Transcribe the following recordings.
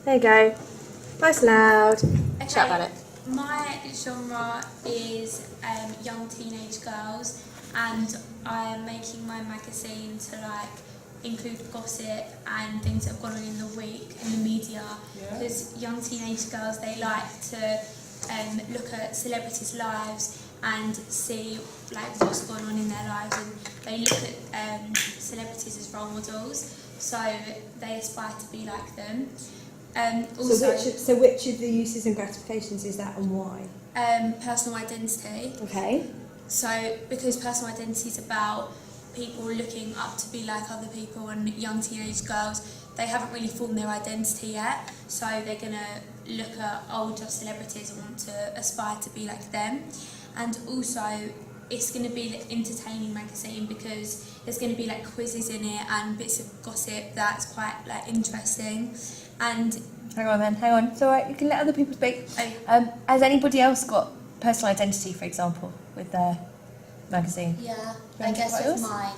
There you go. Nice and loud. Okay, Chat about it. my genre is young teenage girls, and I am making my magazine to like include gossip and things that have gone on in the week in the media, because young teenage girls, they like to look at celebrities' lives and see like what's going on in their lives, and they look at celebrities as role models, so they aspire to be like them. Also, So which of the uses and gratifications is that, and why? Personal identity. Okay. So because personal identity is about people looking up to be like other people, and young teenage girls, they haven't really formed their identity yet, so they're going to look at older celebrities and want to aspire to be like them. And also it's going to be an entertaining magazine because there's going to be like quizzes in it and bits of gossip that's quite like interesting. And hang on, it's alright, you can let other people speak. Has anybody else got personal identity, for example, with their magazine? Yeah, I guess with mine,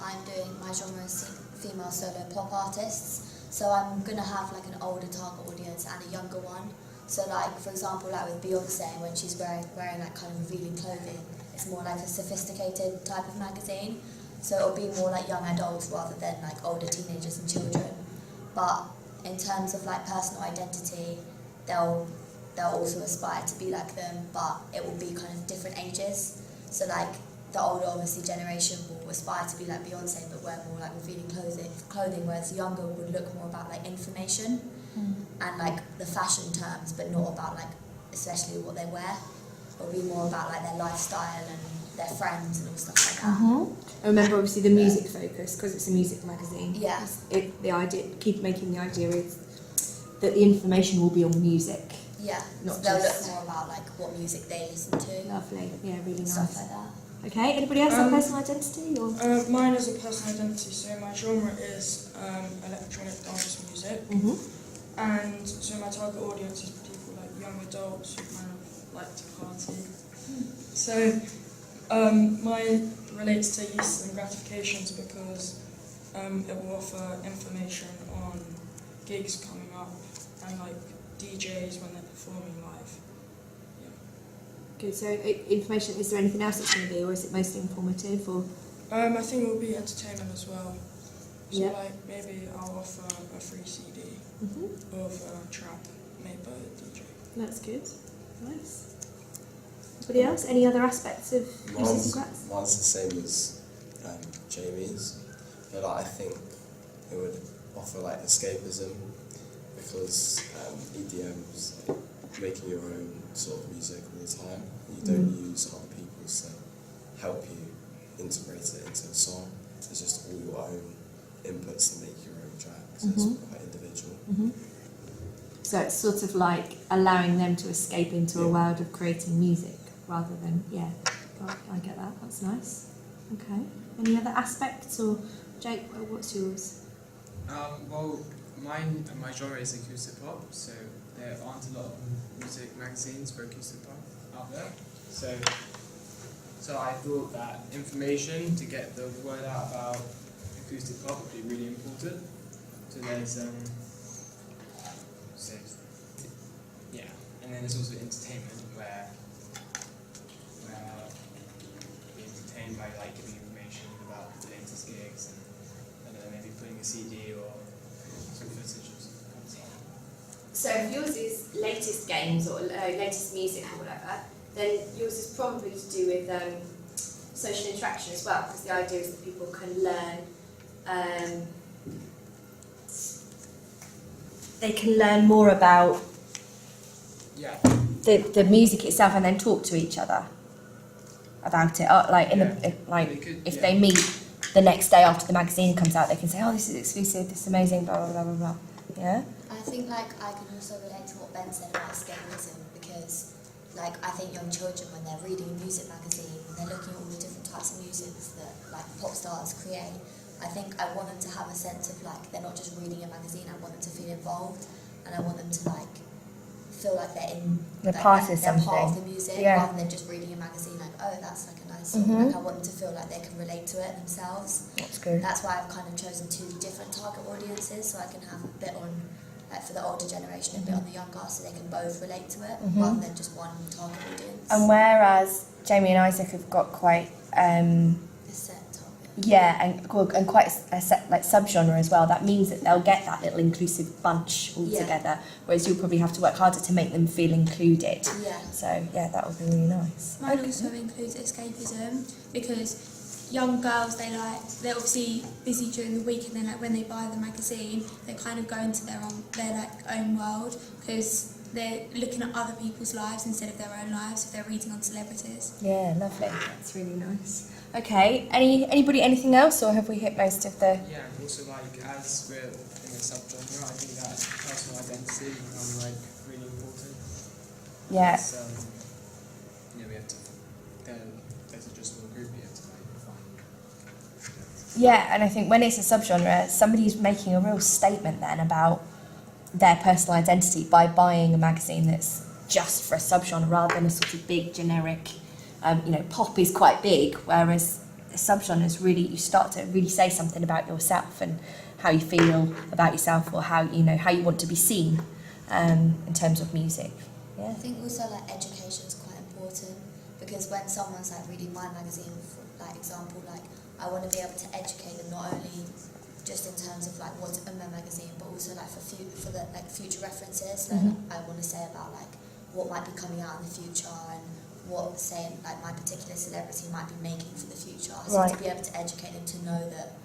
I'm doing, my genre is female solo pop artists, so I'm going to have like an older target audience and a younger one. So like, for example, like with Beyonce, when she's wearing like kind of revealing clothing, it's more like a sophisticated type of magazine, so it'll be more like young adults rather than like older teenagers and children. But in terms of like personal identity, they'll also aspire to be like them, but it will be kind of different ages. So like the older obviously generation will aspire to be like Beyonce but wear more like revealing clothing, whereas the younger would look more about like information and like the fashion terms, but not about like especially what they wear. It'll be more about like their lifestyle and their friends and all stuff like that. And remember, obviously, the music focus, because it's a music magazine. Yeah. The idea, keep making the idea is that the information will be on music. Yeah. Not so they'll just look more about like what music they listen to. Lovely. Yeah, really nice. Stuff like that. Okay. Anybody else have personal identity or? Mine is a personal identity. So my genre is electronic dance music. And so my target audience is people like young adults who kind of like to party. So mine relates to uses and gratifications because it will offer information on gigs coming up and like DJs when they're performing live. Yeah. Good. So information. Is there anything else it's going to be, or is it mostly informative? Or I think it will be entertainment as well. So yeah. like maybe I'll offer a free CD of trap made by a DJ. That's good. Nice. Anybody else? Any other aspects of uses and grats? Mine's the same as Jamie's, but I think it would offer like escapism because EDM's like making your own sort of music all the time. You don't use other people's to help you integrate it into a song. It's just all your own inputs to make your own track, so it's quite individual. So it's sort of like allowing them to escape into a world of creating music rather than, I get that, that's nice. Okay. Any other aspects, or Jake, what's yours? Well, my genre is acoustic pop, so there aren't a lot of music magazines for acoustic pop out there. So I thought that information to get the word out about acoustic pop would be really important. So there's and then there's also entertainment where we entertain by like giving information about the latest gigs and I don't know, maybe putting a CD or some footage or something. So if yours is latest games or latest music or whatever, then yours is probably to do with social interaction as well, because the idea is that people can learn. They can learn more about the music itself and then talk to each other about it. If they meet the next day after the magazine comes out, they can say, "Oh, this is exclusive. This is amazing." Blah blah blah blah blah. Yeah. I think like I can also relate to what Ben said about escapism because like I think young children when they're reading a music magazine and they're looking at all the different types of music that like pop stars create, I think I want them to have a sense of like they're not just reading a magazine. I want them to feel involved and I want them to like feel like they're part of they're something. part of the music rather than just reading a magazine like, oh, that's like a nice song. Like I want them to feel like they can relate to it themselves. That's good. That's why I've kind of chosen two different target audiences so I can have a bit on like for the older generation, a bit on the younger, so they can both relate to it Mhm. rather than just one target audience. And whereas Jamie and Isaac have got quite A set target. yeah, and quite a set like subgenre as well. That means that they'll get that little inclusive bunch all Yeah. together. Whereas you'll probably have to work harder to make them feel included. Yeah. So yeah, that would be really nice. Mine also includes escapism because young girls they're obviously busy during the week, and then like when they buy the magazine they kind of go into their own world because they're looking at other people's lives instead of their own lives if they're reading on celebrities. Yeah, lovely. That's really nice. Okay, anything else, or have we hit most of the? Yeah, and also like as we're in a subgenre, I think that personal identity become like really important. Yeah. It's, we have to. There's a just small group you have to like find. Yeah, and I think when it's a subgenre, somebody's making a real statement then about their personal identity by buying a magazine that's just for a subgenre rather than a sort of big generic. Pop is quite big, whereas a subgenre is really, you start to really say something about yourself and how you feel about yourself, or how you want to be seen in terms of music. Yeah. I think also like education is quite important, because when someone's like reading my magazine, for like example, like I want to be able to educate them not only just in terms of like what's in my magazine, but also like for the like future references that I want to say about like what might be coming out in the future and what say like my particular celebrity might be making for the future. So Right. to be able to educate them to know that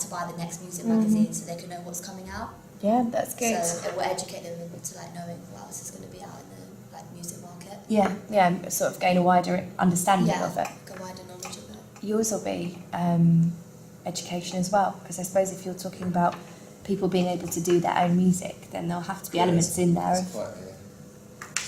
to buy the next music magazine so they can know what's coming out. Yeah, that's good. So it will educate them into like knowing what else is going to be out in the like music market. Yeah, sort of gain a wider understanding of it. Like a wider knowledge of it. Yours will be education as well, because I suppose if you're talking about people being able to do their own music, then there'll have to be elements in there. It's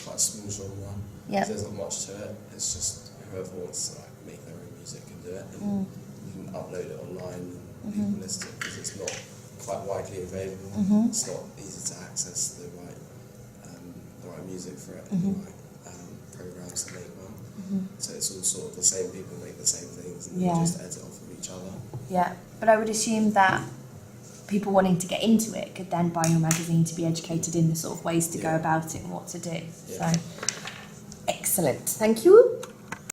quite a small genre. Yeah. There's not much to it. It's just whoever wants to like make their own music and do it, and you can upload it online and people listen to it, because it's not quite widely available. It's not easy to access the right music for it, and the right programs to make one. So it's all sort of the same people make the same things, and they just edit off of each other. Yeah, but I would assume that people wanting to get into it could then buy your magazine to be educated in the sort of ways to go about it and what to do. Yeah. So, excellent. Thank you.